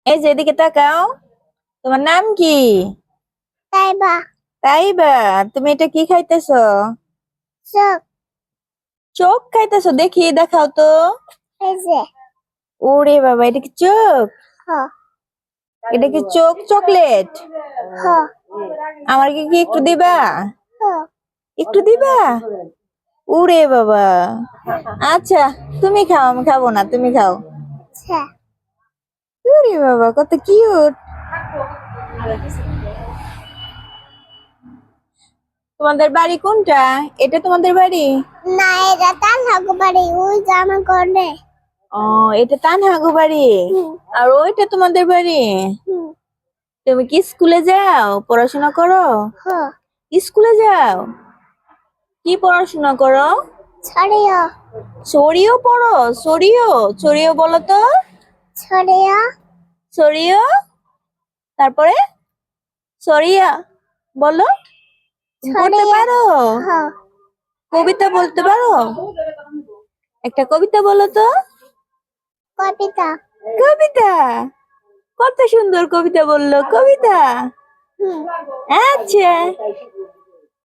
এই যে এদিকে তাকাও। তোমার নাম কি? তাইবা। তাইবা, তুমি এটা কি খাইতেছো? চোখ। চোখ খাইতেছো? দেখি, দেখাও তো। এই যে। ওরে বাবা, এটা কি চোখ? হ। এটা কি চোখ চকলেট? হ। আমার কি একটু দিবা? হ। একটু দিবা? ওরে বাবা। আচ্ছা, তুমি খাও, আমি খাবো না, তুমি খাও। আচ্ছা। ওরে বাবা, কত কিউট। তোমাদের বাড়ি কোনটা? এটা তোমাদের বাড়ি? না, এটা তানহাগো বাড়ি, ওই যে আমার ঘরে। ও, এটা তানহাগো বাড়ি। আর ওইটা তোমাদের বাড়ি? তুমি কি স্কুলে যাও, পড়াশোনা করো? হ। স্কুলে যাও? কি পড়াশোনা করো? ছড়িও। সরিও পড়ো? সরিও, সরিও বলো তো। ছড়িও। সরিও, তারপরে সরিয়া বলো। তুমি পড়তে ছড়িও। পারো? হ। কবিতা বলতে পারো? একটা কবিতা বলো তো। কবিতা। কবিতা? কত সুন্দর কবিতা বললো, কবিতা। হুম। আচ্ছা।